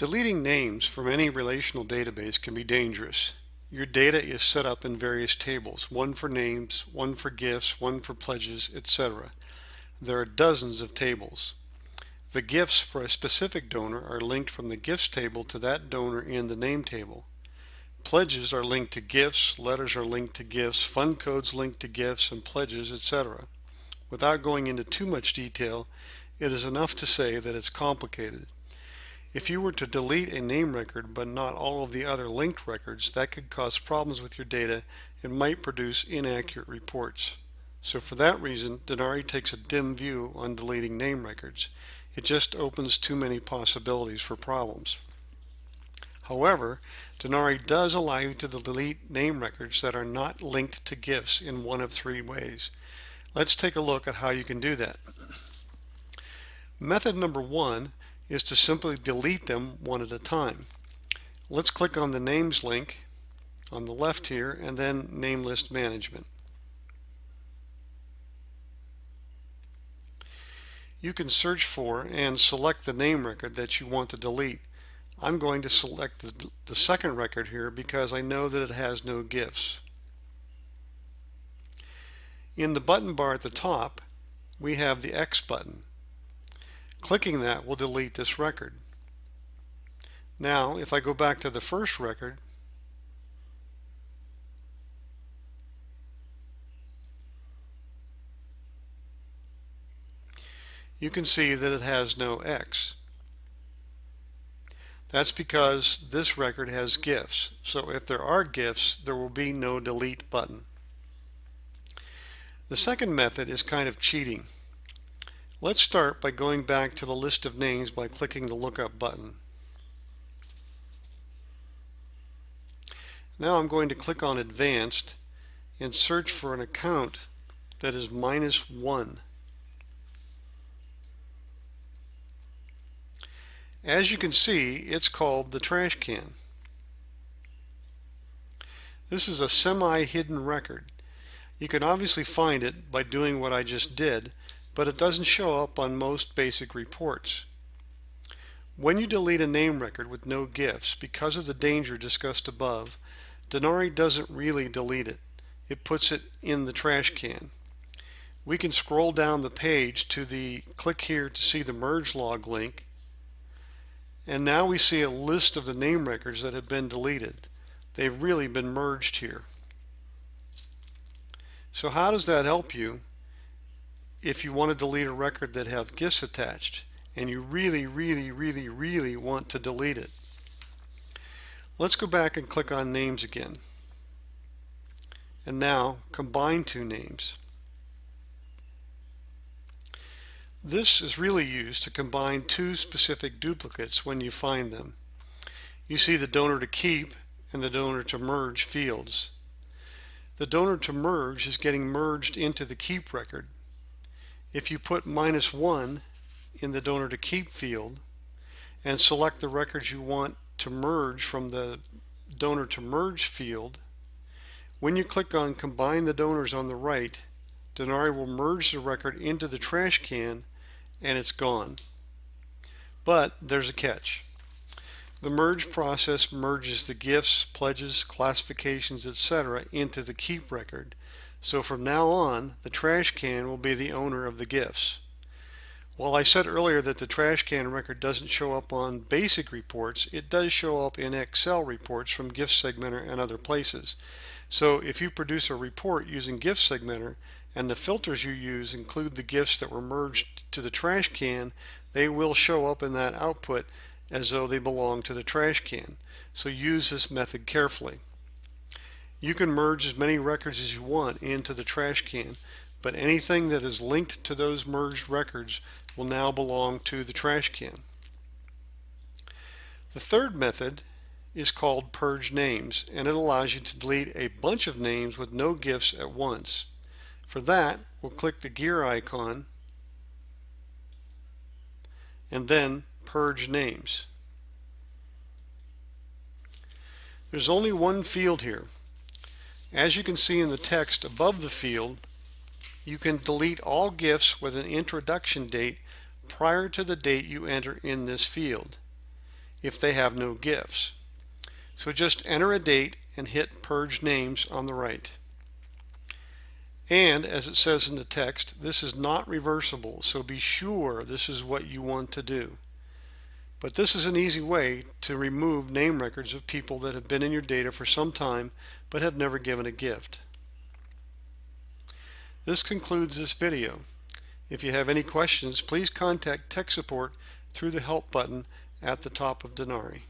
Deleting names from any relational database can be dangerous. Your data is set up in various tables, one for names, one for gifts, one for pledges, etc. There are dozens of tables. The gifts for a specific donor are linked from the gifts table to that donor in the name table. Pledges are linked to gifts, letters are linked to gifts, fund codes linked to gifts and pledges, etc. Without going into too much detail, it is enough to say that it's complicated. If you were to delete a name record but not all of the other linked records, that could cause problems with your data and might produce inaccurate reports. So for that reason, Denari takes a dim view on deleting name records. It just opens too many possibilities for problems. However, Denari does allow you to delete name records that are not linked to gifts in one of three ways. Let's take a look at how you can do that. Method number one is to simply delete them one at a time. Let's click on the names link on the left here and then name list management. You can search for and select the name record that you want to delete. I'm going to select the second record here because I know that it has no gifts. In the button bar at the top, we have the X button. Clicking that will delete this record. Now, if I go back to the first record, you can see that it has no X. That's because this record has gifts. So if there are gifts, there will be no delete button. The second method is kind of cheating. Let's start by going back to the list of names by clicking the lookup button. Now I'm going to click on Advanced and search for an account that is -1. As you can see, it's called the trash can. This is a semi-hidden record. You can obviously find it by doing what I just did, but it doesn't show up on most basic reports. When you delete a name record with no gifts, because of the danger discussed above, Denari doesn't really delete it. It puts it in the trash can. We can scroll down the page to the click here to see the merge log link, and now we see a list of the name records that have been deleted. They've really been merged here. So how does that help you if you want to delete a record that has gifts attached and you really want to delete it? Let's go back and click on names again. And now combine two names. This is really used to combine two specific duplicates when you find them. You see the donor to keep and the donor to merge fields. The donor to merge is getting merged into the keep record. If you put -1 in the donor to keep field and select the records you want to merge from the donor to merge field, when you click on combine the donors on the right, Denari will merge the record into the trash can and it's gone. But there's a catch. The merge process merges the gifts, pledges, classifications, etc. into the keep record. So from now on, the trash can will be the owner of the gifts. While I said earlier that the trash can record doesn't show up on basic reports, it does show up in Excel reports from Gift Segmenter and other places. So if you produce a report using Gift Segmenter and the filters you use include the gifts that were merged to the trash can, they will show up in that output as though they belong to the trash can. So use this method carefully. You can merge as many records as you want into the trash can, but anything that is linked to those merged records will now belong to the trash can. The third method is called purge names, and it allows you to delete a bunch of names with no gifts at once. For that, we'll click the gear icon and then purge names. There's only one field here. As you can see in the text above the field, you can delete all gifts with an introduction date prior to the date you enter in this field. if they have no gifts. So just enter a date and hit Purge Names on the right. And as it says in the text, this is not reversible, so be sure this is what you want to do. But this is an easy way to remove name records of people that have been in your data for some time but have never given a gift. This concludes this video. If you have any questions, please contact tech support through the help button at the top of Denari.